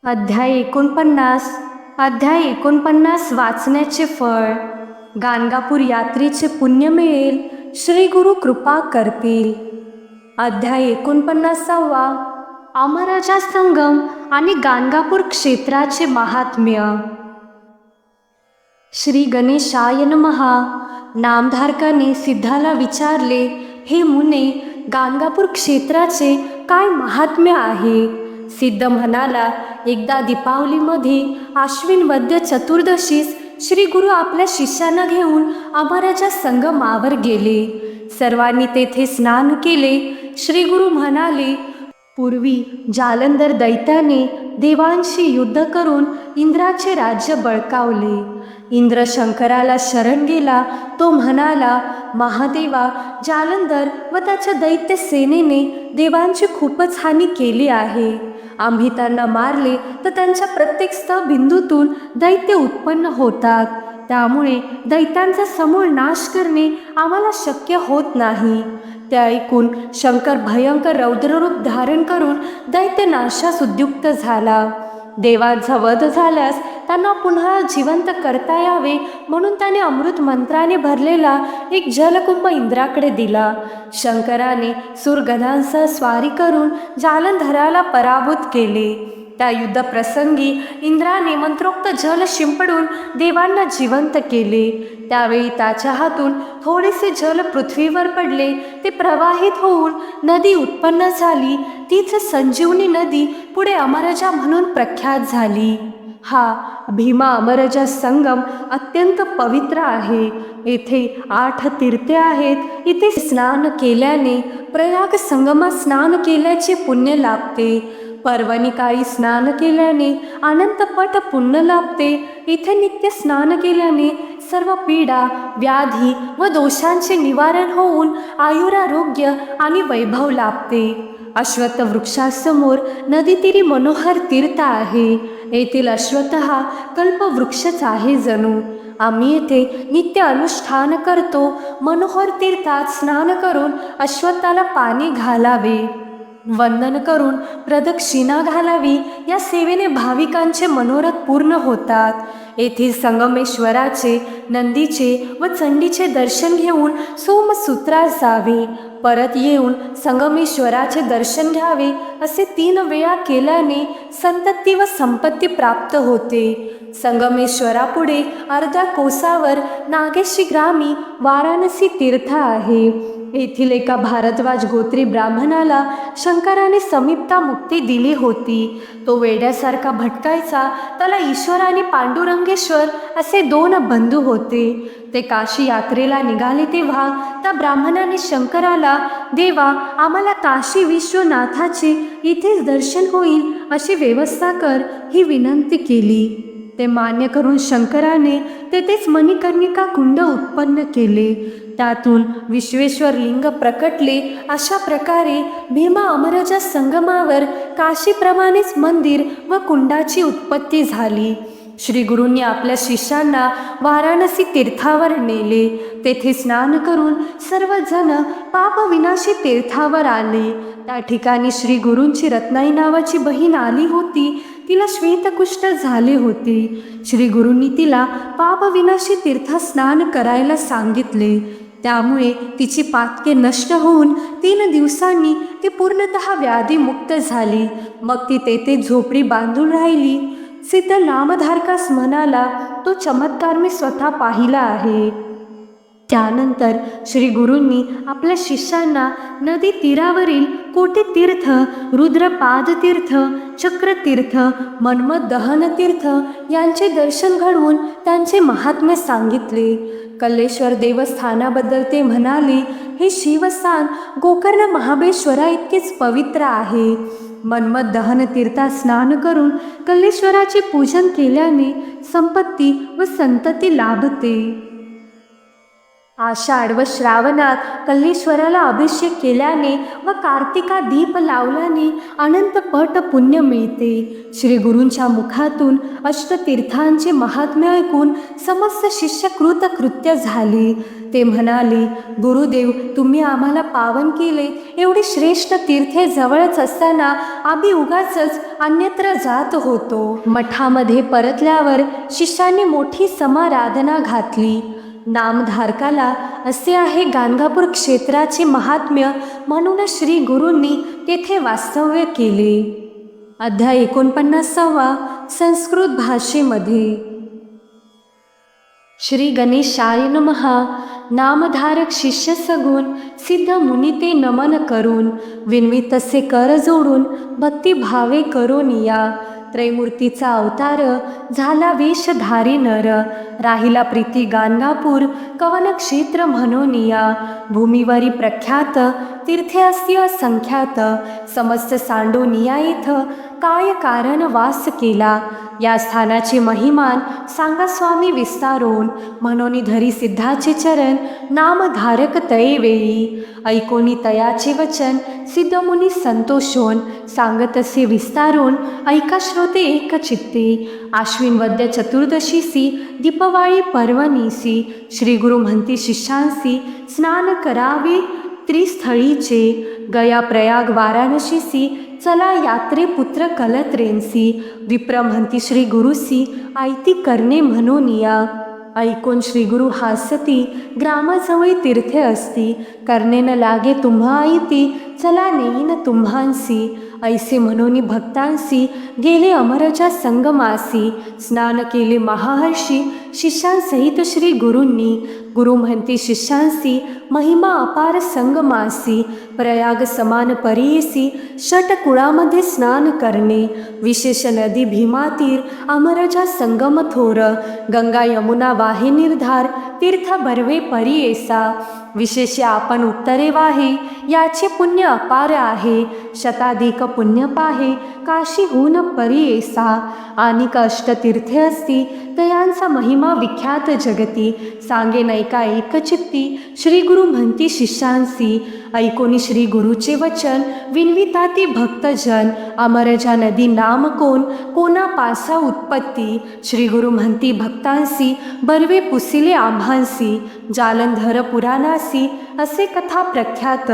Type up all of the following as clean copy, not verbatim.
अध्याय 49 वाचण्याचे फळ. गाणगापूर यात्रेचे पुण्य मिळेल, श्री गुरु कृपा करतील. अध्याय 49. अमराजा संगम आणि गाणगापूर क्षेत्राचे महात्म्य. श्री गणेशाय नमः. नामधारकाने सिद्धाला विचारले, हे मुने, गाणगापूर क्षेत्राचे काय महात्म्य आहे? सिद्ध म्हणाला, एकदा दीपावलीमध्ये आश्विन वद्य चतुर्दशीस श्री गुरु आपल्या शिष्यांना घेऊन अमराजा संगमावर गेले. सर्वांनी तेथे स्नान केले. श्री गुरु म्हणाले, पूर्वी जालंधर दैत्याने देवांशी युद्ध करून इंद्राचे राज्य बळकावले. इंद्र शंकराला शरण गेला. तो म्हणाला, महादेवा, जालंधर व त्याच्या दैत्य सेनेने देवांची खूपच हानी केली आहे. आम्ही त्यांना मारले तर त्यांच्या प्रत्येक बिंदूतून दैत्य उत्पन्न होतात. त्यामुळे दैत्यांचा समूळ नाश करणे आम्हाला शक्य होत नाही. ते ऐकून शंकर भयंकर रौद्ररूप धारण करून दैत्यनाशास उद्युक्त झाला. देवांचा वध झाल्यास त्यांना पुन्हा जिवंत करता यावे म्हणून त्याने अमृत मंत्राने भरलेला एक जलकुंभ इंद्राकडे दिला. शंकराने सुरगणांसह स्वारी करून जालंधराला पराभूत केले. त्या युद्धप्रसंगी इंद्राने मंत्रोक्त जल शिंपडून देवांना जिवंत केले. त्यावेळी त्याच्या हातून थोडेसे जल पृथ्वीवर पडले. ते प्रवाहित होऊन नदी उत्पन्न झाली. तीच संजीवनी नदी पुढे अमराजा म्हणून प्रख्यात झाली. हा भीमा अमराजा संगम अत्यंत पवित्र आहे. येथे 8 तीर्थे आहेत. इथे स्नान केल्याने प्रयाग संगमात स्नान केल्याचे पुण्य लाभते. पर्वणी काळी स्नान केल्याने अनंतपट पुण्य लाभते. इथे नित्य स्नान केल्याने सर्व पीडा, व्याधी व दोषांचे निवारण होऊन आयुरारोग्य आणि वैभव लाभते. अश्वत्थ वृक्षासमोर नदीतीरी मनोहर तीर्थ आहे. येथील अश्वत्थ हा कल्पवृक्षच आहे जणू. आम्ही येथे नित्य अनुष्ठान करतो. मनोहर तीर्थात स्नान करून अश्वत्थाला पाणी घालावे, वंदन करून प्रदक्षिणा घालावी. या सेवेने भाविकांचे मनोरथ पूर्ण होतात. येथील संगमेश्वराचे, नंदीचे व चंडीचे दर्शन घेऊन सोमसूत्रास जावे. परत येऊन संगमेश्वराचे दर्शन घ्यावे. असे 3 वेळा केल्याने संतती व संपत्ती प्राप्त होते. संगमेश्वरापुढे अर्ध्या कोसावर नागेशी ग्रामी वाराणसी तीर्थ आहे. येथील एका भारद्वाज गोत्री ब्राह्मणाला शंकराने समीपता मुक्ती दिली होती. तो वेड्यासारखा भटकायचा. त्याला ईश्वर आणि पांडुरंगेश्वर असे 2 बंधू होते. ते काशी यात्रेला निघाले तेव्हा त्या ब्राह्मणाने शंकराला, देवा, आम्हाला काशी विश्वनाथाचे इथेच दर्शन होईल अशी व्यवस्था कर, ही विनंती केली. ते मान्य करून शंकराने तेथेच मणिकर्णिका कुंड उत्पन्न केले. त्यातून विश्वेश्वर लिंग प्रकटले. अशा प्रकारे भीमा अमराजा संगमावर काशीप्रमाणेच मंदिर व कुंडाची उत्पत्ती झाली. श्री गुरूंनी आपल्या शिष्यांना वाराणसी तीर्थावर नेले. तेथे स्नान करून सर्वजण पापविनाशी तीर्थावर आले. त्या ठिकाणी श्री गुरूंची रत्नाई नावाची बहीण आली होती. तिला श्वेतकुष्ठ झाले होते. श्री गुरूंनी तिला पापविनाशी तीर्थ स्नान करायला सांगितले. त्यामुळे तिची पातके नष्ट होऊन 3 दिवसांनी ती पूर्णतः व्याधीमुक्त झाली. मग ती तेथे झोपडी बांधून राहिली. सिद्ध नामधारकास म्हणाला, तो चमत्कार मी स्वतः पाहिला आहे. त्यानंतर श्री गुरूंनी आपल्या शिष्यांना नदी तीरावरील कोटीतीर्थ, रुद्रपादतीर्थ, चक्रतीर्थ, मन्मथ दहनतीर्थ यांचे दर्शन घडवून त्यांचे महात्म्य सांगितले. कल्लेश्वर देवस्थानाबद्दल ते म्हणाले, हे शिवस्थान गोकर्ण महाबळेश्वरा इतकेच पवित्र आहे. मन्मथ दहन तीर्थात स्नान करून कल्लेश्वराचे पूजन केल्याने संपत्ती व संतती लाभते. आषाढ व श्रावणात कल्लेश्वराला अभिषेक केल्याने व कार्तिका दीप लावल्याने अनंत पट पुण्य मिळते. श्री गुरूंच्या मुखातून अष्टतीर्थांचे महात्म्य ऐकून समस्त शिष्य कृतकृत्य झाले. ते म्हणाले, गुरुदेव, तुम्ही आम्हाला पावन केले. एवढी श्रेष्ठ तीर्थे जवळच असताना आम्ही उगाचच अन्यत्र जात होतो. मठामध्ये परतल्यावर शिष्यांनी मोठी समाराधना घातली. नामधारकाला असे आहे गाणगापूर क्षेत्राचे महात्म्य, म्हणून श्री गुरूंनी तेथे वास्तव्य केले. अध्याय 49 संस्कृत भाषेमध्ये. श्री गणेशाय नमः. नामधारक शिष्य सगुण सिद्ध मुनी ते नमन करून, विनवी तसे कर जोडून भक्तिभावे करून या. त्रैमूर्तीचा अवतार झाला वेशधारी नर, राहिला प्रीती गाणगापूर कवन क्षेत्र म्हणून या. भूमीवरी प्रख्यात तीर्थे असती असंख्यात, समस्त सांडोनिया येथ काय कारण वास केला. या स्थानाची महिमान सांगा स्वामी विस्तारून, म्हणून धरी सिद्धाचे चरण नामधारक तये वेळी. ऐकोनी तयाचे वचन सिद्ध मुनी संतोषोन, सांगत असे विस्तारून ऐका श्रोते एक चित्ते. आश्विन वद्य चतुर्दशीसी दीपवाळी पर्वणीसी, श्री गुरु म्हणती शिष्यांसी स्नान करावे त्रिस्थळीचे. गया प्रयाग वाराणसीसी चला यात्रे पुत्र कलत्रेंसी. विप्र म्हणती श्री गुरुसी आयती करणे म्हणून या. ऐकून श्री गुरु हासती ग्रामजवळी तीर्थे असती, करणे न लागे तुम्हा आयती चला नेईन तुम्हांसी. ऐसे म्हणून भक्तांसी गेले अमरच्या संगमासी. स्नान केले महाहर्षी शिष्यांसहित श्री गुरूंनी. गुरु म्हणते शिष्यांसी महिमा अपार संगमासी. प्रयाग समान परियेसी षटकुळामध्ये स्नान करणे. विशेष नदी भीमातीर अमरजा संगम थोर. गंगा यमुना वाहे निर्धार तीर्थ बर्वे परियेसा. विशेष आपण उत्तरे वाहे याचे पुण्य अपार आहे. शताधिक पुण्य पाहे काशीहून परियेसा. अनेक अष्टतीर्थे असती तयांचा महिमा विख्यात जगती. सांगे नैका एकचित्ती श्री गुरु म्हणती शिष्यांसी. ऐकोनी श्री गुरुचे वचन विनविता ती भक्तजन. अमरजा नदी नाम कोण कोणा पासा उत्पत्ती. श्री गुरु म्हणती भक्तांसी बर्वे पुसिले आम्हांसी. जालंधर पुराणासी असे कथा प्रख्यात.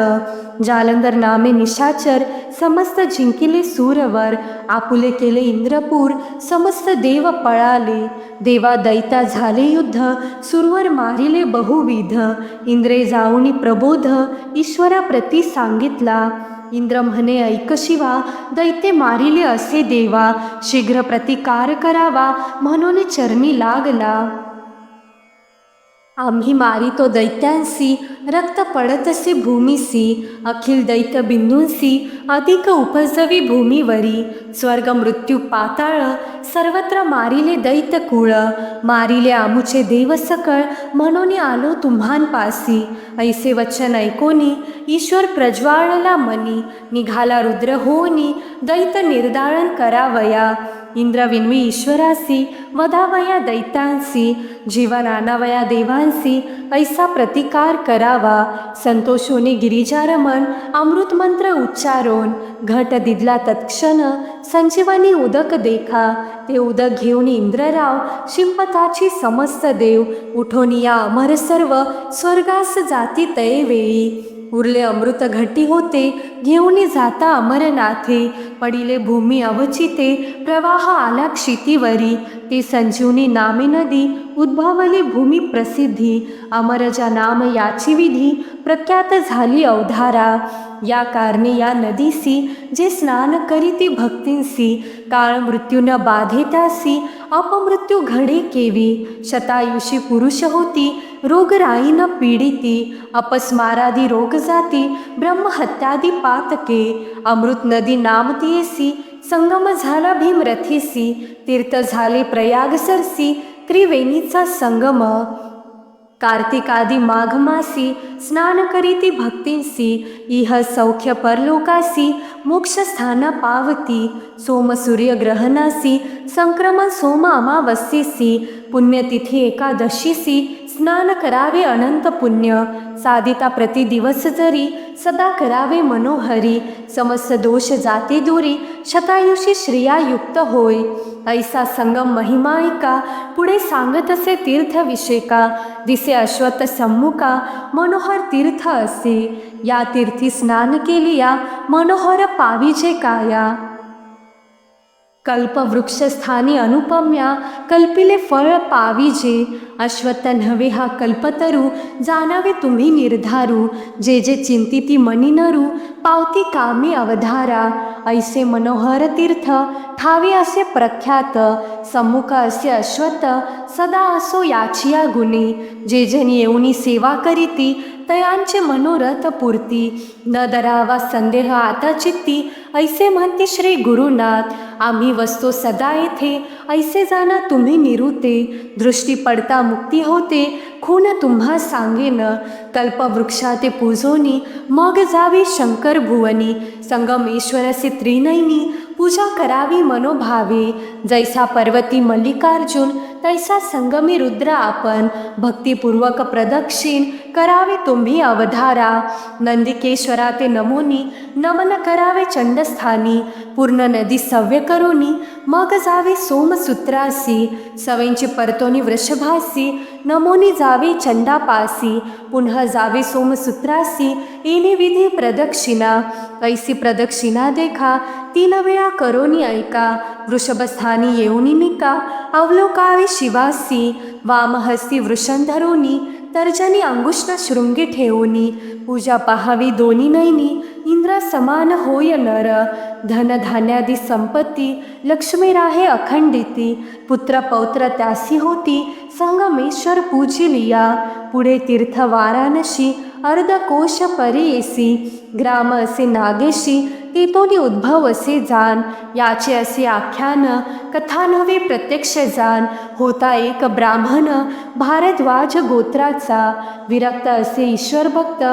जालंधर नामे निशाचर समस्त जिंकिले सूरवर. आपुले केले इंद्रपूर समस्त देव पळाले. देवा दैता झाले युद्ध सुरवर मारिले बहुविध. इंद्रे जाऊनी प्रबोध ईश्वरा प्रती सांगितला. इंद्र म्हणे ऐक शिवा दैत्य मारिले असे देवा. शीघ्र प्रतिकार करावा म्हणून चरणी लागला. आम्ही मारितो दैत्यांसी रक्त पडतसे भूमीसी. अखिल दैत्य बिंदूंसी अधिक उपजवी भूमीवरी. स्वर्ग मृत्यू पाताळ सर्वत्र मारिले दैत्य कुळ. मारिले आमुचे देव सकळ म्हणून आलो तुम्हांपासी. ऐसे वचन ऐकोनी ईश्वर प्रज्वाळला मनी. निघाला रुद्र होनी दैत्य निर्दाळन करावया. इंद्र विनवी ईश्वरासी वधावया दैत्यांसी. जीवन आणावया देवांसी ऐसा प्रतिकार करावा. संतोषोनी गिरिजारमन अमृत मंत्र उच्चारोन. घट दिदला तत्क्षण संजीवनी उदक देखा. ते उदक घेऊन इंद्रराव शिंपताची समस्त देव. उठोनी या अमर सर्व स्वर्गास जाती तये वेळी. उरले अमृत घटी होते घेऊन जाता अमरनाथे. पडिले भूमी अवचिते प्रवाह आला क्षितीवरी. ते संजीवनी नामे नदी उद्भवली भूमी प्रसिद्धी. अमरजा नाम याची विधी प्रख्यात झाली अवधारा. या कारणे या नदीसी जे स्नान करीती भक्तींसी. काळ मृत्यू न बाधे त्यासी अपमृत्यू घडे केवी. शतायुषी पुरुष होती रोगराई न पीडिती. अपस्मारादी रोग जाती ब्रह्महत्यादी पातके. अमृत नदी नाम तियेसी संगम झाला भीमरथीसी. तीर्थ झाले प्रयाग सरसी त्रिवेणीचा संगम. कार्तिकादी माघमासी स्नान करीती भक्तींसी. इह सौख्य परलोकासी मोक्षस्थान पावती. सोम सूर्य ग्रहणासी संक्रमण सोम अमावस्येसी. पुण्यतिथी एकादशीसी स्नान करावे अनंत पुण्य, साधिता प्रति दिवस जरी, सदा करावे मनोहरी, समस्त दोष जाते दूरी, शतायुषी श्रिया युक्त होय. ऐसा संगम महिमा ऐका, पुढे सांगत असे तीर्थविषेका, दिसे अश्वत्थ सम्मुखा, मनोहर तीर्थ असे. या तीर्थी स्नान केलिया, मनोहर पाविजे काया. कल्पवृक्षस्थानी अनुपम्या, कल्पिले फळ पाविजे. अश्वत्थ नव्हे हा कल्पतरू, जाणावे तुम्ही निर्धारू. जे जे चिंतिती मनी नरू, पावती कामी अवधारा. ऐसे मनोहर तीर्थ, ठावे असे प्रख्यात. सम्मुख असे अश्वत्थ, सदा असो याचिया गुणी. जे जनी येऊनी सेवा करीती, तयांचे मनोरथ पूर्ती. न दरावा संदेह आता चित्ती, ऐसे म्हणते श्री गुरुनाथ. आम्ही वसतो सदा येथे, ऐसे जाणा तुम्ही निरुते. दृष्टी पडता मुक्ती होते, खून तुम्हा सांगेन. कल्पवृक्षा ते पूजोनी, मग जावी शंकर भुवनी. संगमेश्वरसे त्रिनयनी, पूजा करावी मनोभावे. जैसा पर्वती मल्लिकार्जुन, तैसा संगमी रुद्र आपण. भक्तिपूर्वक प्रदक्षिण करावे तुम्ही अवधारा. नंदिकेश्वरा ते नमोनी, नमन करावे चंडस्थानी. पूर्ण नदी सव्य करोनी, मग जावे सोमसूत्रासी. सवेंची परतोनी वृषभासी, नमोनी जावे चंडापासी. पुन्हा जावे सोमसूत्रासी, येणे विधी प्रदक्षिणा. ऐसी प्रदक्षिणा देखा, 3 वेळा करोनी ऐका. वृषभस्थानी येऊनी निका, अवलोकावे शिवासी. वामहस्ती वृषंधरोनी, तर्जनी अंगुष्ठ शृंगी ठेवोनी. पूजा पाहावी दोन्ही नयनी, इंद्र समान होय नर. धनधान्यादी संपत्ती, लक्ष्मी राहे अखंडिती. पुत्र पौत्र त्यासी होती, संगमेश्वर पूजिलिया. पुढे तीर्थ वाराणसी, अर्धकोश परेसी. ग्राम असे नागेशी, तेतोनी उद्भव असे जाण. याचे असे आख्यान, कथा नव्हे प्रत्यक्ष जाण. होता एक ब्राह्मण, भारद्वाज गोत्राचा. विरक्त असे ईश्वर भक्त,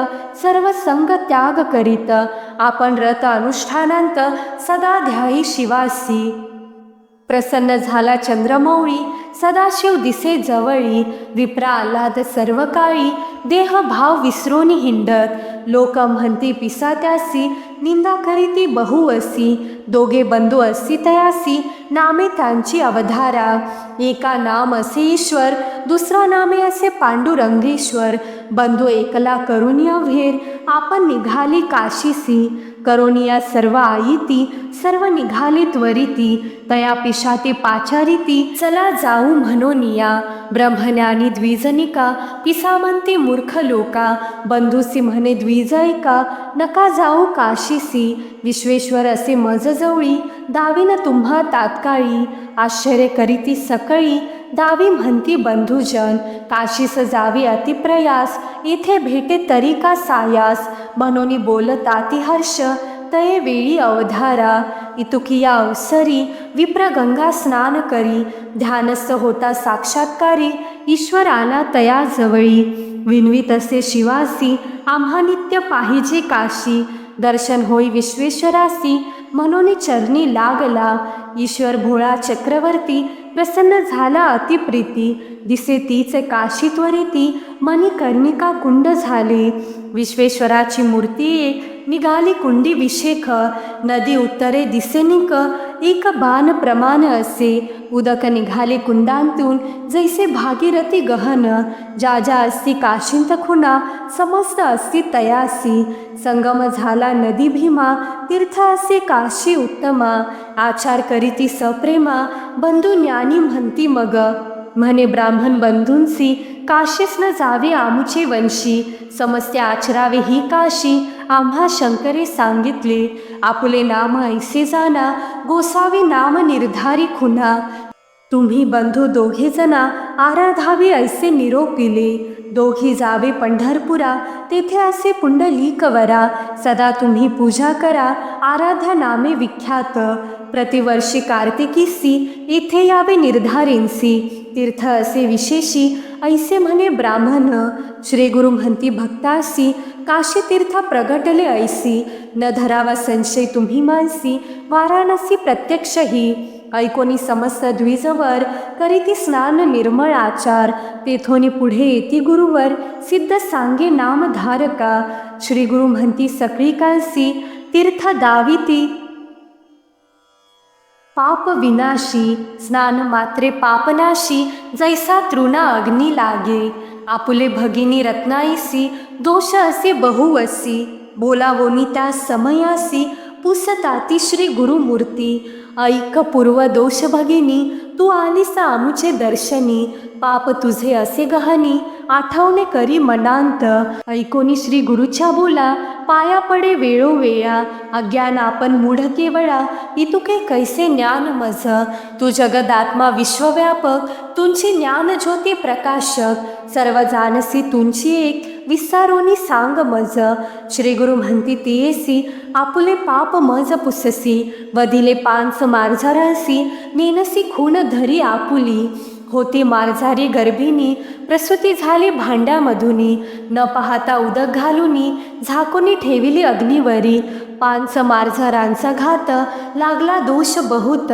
सर्व संग त्याग करीत. आपण रत अनुष्ठानांत, सदा ध्यायी शिवासी. प्रसन्न झाला चंद्रमौळी, सदाशिव दिसे जवळी. विप्रा आल्हाद सर्व काळी, देह भाव विसरोनी हिंडत. लोक म्हणती पिसा त्यासी, निंदा करीती बहु असी. दोघे बंधू असी तयासी, नामे त्यांची अवधारा. एका नाम असे ईश्वर, दुसरा नामे असे पांडुरंगेश्वर. बंधू एकला करुणी अव्हेर, आपण निघाली काशीसी. करोनिया सर्व आयिती, सर्व निघाली त्वरिती. तया पिशाती पाचारिती, चला जाऊ म्हणोनिया. ब्रह्मज्ञानी द्विजनिका, पिसा म्हणते मूर्ख लोका. बंधुसी म्हणे द्विज ऐका, नका जाऊ काशीसी. विश्वेश्वर असे मज जवळी, दावीन तुम्हा तात्काळी. आश्चर्य करीती सकळी, दावी म्हणती बंधुजन. काशीस जावी अतिप्रयास, येथे भेटे तरी का सायास. म्हणून बोलताती हर्ष, तये वेळी अवधारा. इतुकिया अवसरी, विप्र गंगा स्नान करी. ध्यानस्थ होता साक्षात्कारी, ईश्वर आला तया जवळी. विनवीत असे शिवासी, आम्हा नित्य पाहिजे काशी. दर्शन होई विश्वेश्वरासी, म्हणून चरणी लागला. ईश्वर भोळा चक्रवर्ती, प्रसन्न झाला अतिप्रीती. दिसे तीचे काशी त्वरिती, मनी कर्णिका कुंड झाले. विश्वेश्वराची मूर्ती एक, निघाली कुंडी विशेख. नदी उत्तरे दिसेनिक, एक बाण प्रमाण असे. उदक निघाले कुंडांतून, जैसे भागीरथी गहन. ज्या ज्या असती काशींत खुणा, समस्त असती तयासी. संगम झाला नदी भीमा, तीर्थ असे काशी उत्तमा. आचार करीती सप्रेमा, बंधू ज्ञानी म्हणती मग. म्हणे ब्राह्मण बंधूंसी, काशीस न जावे आमुचे वंशी. समस्ते आचरावे ही काशी, आम्हा शंकरे सांगितले. आपुले नाम ऐसे जाना, गोसावे नाम निर्धारी खुना. तुम्ही बंधू दोघे जना, आराधावे ऐसे निरोपिले. दोघी जावे पंढरपुरा, तेथे असे पुंडलीकवरा. सदा तुम्ही पूजा करा, आराध्य नामे विख्यात. प्रतिवर्षी कार्तिकीसी, येथे यावे निर्धारेंसी. तीर्थ असे विशेषी, ऐसे म्हणे ब्राह्मण. श्री गुरु म्हणती भक्तासी, काशी तीर्थ प्रगटले ऐसी. न धरावा संशय तुम्ही मानसी, वाराणसी प्रत्यक्ष ही. ऐकोनी समस्त द्विजवर करीती स्नान निर्मळ आचार, तेथोनी पुढे येती गुरुवर सिद्ध सांगे नामधारका. श्री गुरु म्हणती सकळी काळसी तीर्थ दाविती पाप विनाशी, स्नान मात्रे पापनाशी, जैसा तृणा अग्नी लागे. आपुले भगिनी रत्नाईसी, दोष असे बहुवसी, बोलावोनी त्या समयासी, पुसताती श्री गुरुमूर्ती. ऐक पूर्व दोष भगिनी, तू आलीस आमुचे दर्शनी, पाप तुझे असे गहनी, आठवणे करी मनांत. ऐकोनी श्री गुरुच्या बोला, पाया पडे वेळोवेळा, अज्ञान आपण मूढ केवळा, इतुके कैसे ज्ञान मज. तू जगदात्मा विश्वव्यापक, तुमची ज्ञान ज्योती प्रकाशक, सर्व जानसी तुमची एक, विसारोनी सांग मज. श्री गुरु म्हणती तियेसी, आपुले पाप मज पुससी, वधिले पांच मार्जारासी, नेनसी खून धरी आपुली. होती मार्जारी गर्भिणी, प्रसूती झाली भांड्यामधुनी, न पाहता उदक घालुनी, झाकुनी ठेविली अग्निवरी. पांच मार्जारांचा घात, लागला दोष बहुत,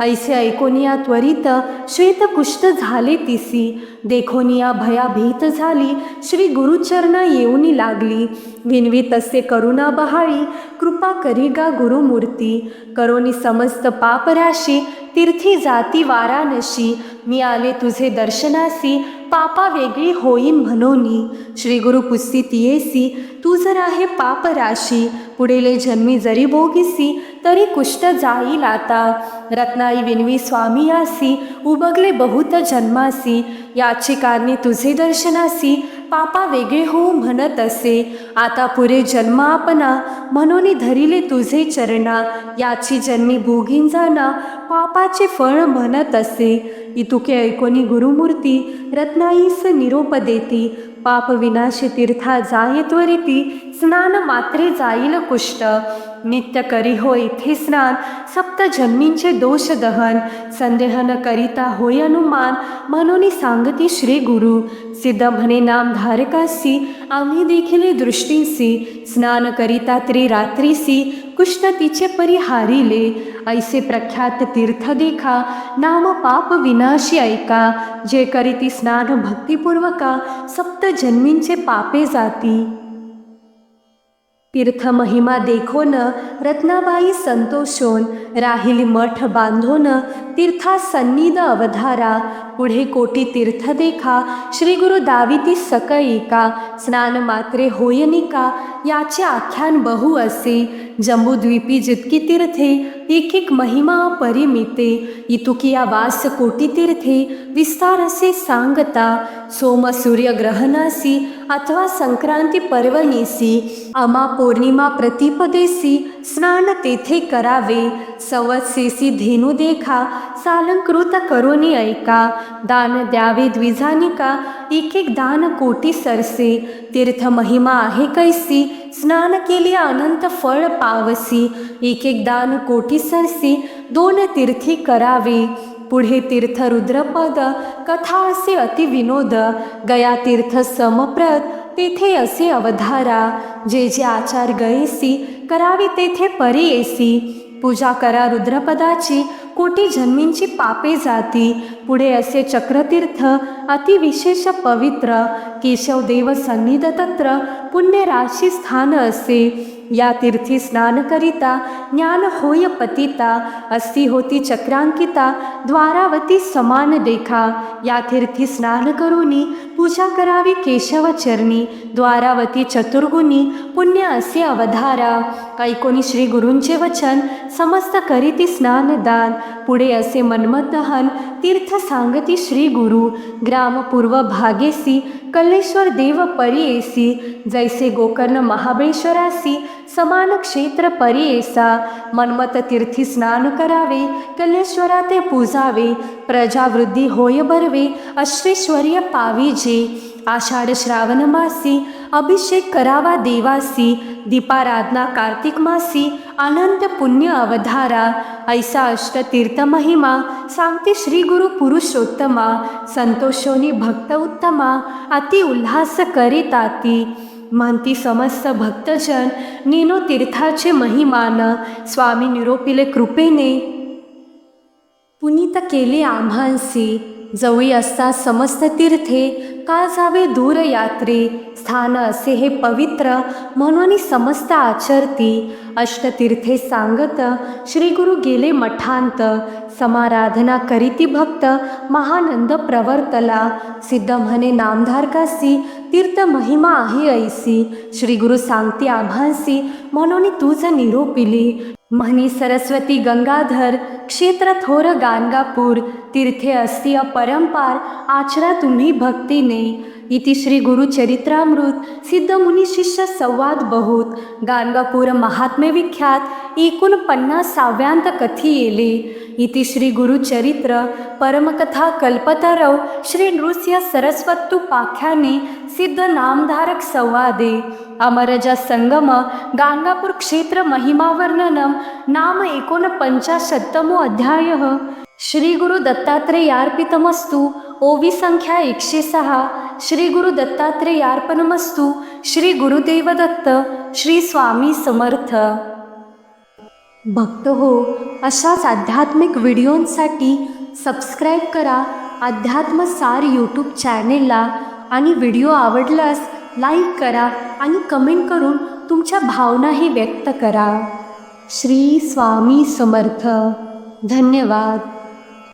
ऐसे ऐकोनिया त्वरित, श्वेत कुष्ठ झाले तिसी. देखोनिया भया भीत झाली, श्री गुरुचरणा येऊनी लागली. विनवी तसे करुणा बहाळी, कृपा करी गा गुरुमूर्ती. करोनी समस्त पापराशी, तीर्थी जाती वाराणसी, मी आले तुझे दर्शनासी, पापा वेगळी होईन म्हणोनी. श्री गुरु पुस्ती तियेसी, तू जर आहे पापराशी, पुढेले जन्मी जरी भोगीसी, तरी कुष्ठ जाईल आता. रत्नाई विनवी स्वामी यासी, उबगले बहुत जन्मासी, याची कारणे तुझे दर्शनासी, पापा वेगळे होऊ म्हणत असे. आता पुरे जन्म आपणा, म्हणून धरिले तुझे चरणा, याची जन्मी भोगीन जाना, पापाचे फळ म्हणत असे. इतुके ऐकोनी गुरुमूर्ती, रत्नाईस निरोप देती, पाप विनाशी तीर्था जाये त्वरिती, स्नान मात्रे जाईल कुष्ठ. नित्य करी हो इथे स्नान, सप्त जन्मींचे दोष दहन, संदेह न करिता होय अनुमान, म्हणून सांगती श्री गुरु. सिद्ध म्हणे नामधारकासी, आम्ही देखील दृष्टीसी, स्नान करिता त्रिरात्रीसी, कुष्ठ तिचे परिहारिले. ऐसे प्रख्यात तीर्थ देखा, नाम पाप विनाशी ऐका, जे करीती स्नान भक्तिपूर्वका, सप्त जन्मींचे पापे जाती. तीर्थ महिमा देखोन, रत्नाबाई संतोषोन, राहिली मठ बांधोन, तीर्था सन्निध अवधारा. पुढे कोटी तीर्थ देखा, श्री गुरु दाविती सकळिका, स्नान मात्रे होयनिका, याचे आख्यान बहु असे. जम्बूद्वीपी जितकी तीर्थे, एक एक महिमा परिमिते, इतुकिया वास कोटी तीर्थे, विस्तार असे सांगता. सोम सूर्य ग्रहणासी, अथवा संक्रांती पर्वणीसी, अमा पौर्णिमा प्रतिपदेसी, स्नान तेथे करावे. संवत्सेसी धेनू देखा, सालंकृत करोनी ऐका, दान द्यावे द्विजानिका, एक एक दान कोटी सरसे. तीर्थ महिमा आहे कैसी, स्नान केली अनंत फळ पावसी, एक एक दान कोटी सरसी, दोन तीर्थी करावे. पुढे तीर्थ रुद्रपद, कथा असे अति विनोद, गया तीर्थ समप्रद, तेथे असे अवधारा. जे जे आचार गयेसी, करावी तेथे परी येसी. पूजा करा रुद्रपदाची, कोटी जन्मींची पापे जाती. पुढे असे चक्रतीर्थ, अतिविशेष पवित्र, केशवदेव सन्निध तत्र, पुण्य राशी स्थान असे. या तीर्थी स्नान करिता, ज्ञान होय पतिता, अस्ति होती चक्रांकिता, द्वारावती समान देखा. या तीर्थी स्नान करुनी, पूजा करावी केशव चरणी, द्वारावती चतुर्गुणी, पुण्य असे अवधारा. ऐकोनी श्री गुरूंचे वचन, समस्त करीती स्नान दान. पुढे असे मन्मथ दहन, तीर्थ सांगती श्री गुरु. ग्राम पूर्व भागेसी, कल्लेश्वर देव परियेसी, जैसे गोकर्ण महाबळेश्वरासी, समान क्षेत्र परियेसा. मन्मथ तीर्थी स्नान करावे, कल्लेश्वरा ते पूजावे, प्रजावृद्धी होय बरवे, अश्रेश्वर्य पाविजे. आषाढ श्रावण मासी, अभिषेक करावा देवासी, दीपाराधना कार्तिक मासी, अनंत पुण्य अवधारा. ऐसा अष्टतीर्थ महिमा, सांगते श्री गुरु पुरुषोत्तमा. संतोषोनी भक्त उत्तमा, अति उल्हास करीताती. म्हणती समस्त भक्तजन, नेनो तीर्थाचे महिमान. स्वामी निरोपिले कृपेने, पुनीत केले आम्हांसी, जवळी असता समस्त तीर्थे, का जावे दूर यात्रे, स्थान असे हे पवित्र, म्हणून समस्त आचरती, अष्टतीर्थे सांगत, श्री गुरु गेले मठांत, समाराधना करीती भक्त, महानंद प्रवर्तला, सिद्ध म्हणे नामधारकासी, तीर्थ महिमा आहे ऐसी, श्री गुरु सांगती आम्हांसी, म्हणून तुझ निरोपिली, म्हणी सरस्वती गंगाधर, क्षेत्र थोर गाणगापूर, तीर्थे असती अपरंपार, आचरा तुम्ही भक्तीने, इति श्री गुरु चरित्रामृत, सिद्ध मुनी शिष्य संवाद बहुत, गाणगापूर महात्म्य विख्यात, 49व्यांत कथी येले, इति श्री गुरु चरित्र परमकथा कल्पतरव, श्री नृसिंह सरस्वत्युपाख्याने, सिद्ध नामधारक संवादे, अमरजा संगम, गाणगापूर क्षेत्र महिमा वर्णनम, नाम 49मो अध्याय, श्री गुरु दत्तात्रेयार्पितमस्तु, ओवी संख्या 106, श्री गुरु दत्तात्रेयार्पणमस्तु, श्री गुरुदेव दत्त, श्री स्वामी समर्थ. भक्त हो, अशाच आध्यात्मिक व्हिडिओंसाठी सबस्क्राईब करा अध्यात्मसार यूट्यूब चॅनेलला आणि व्हिडिओ आवडल्यास लाईक करा आणि कमेंट करून तुमच्या भावनाही व्यक्त करा. श्री स्वामी समर्थ. धन्यवाद.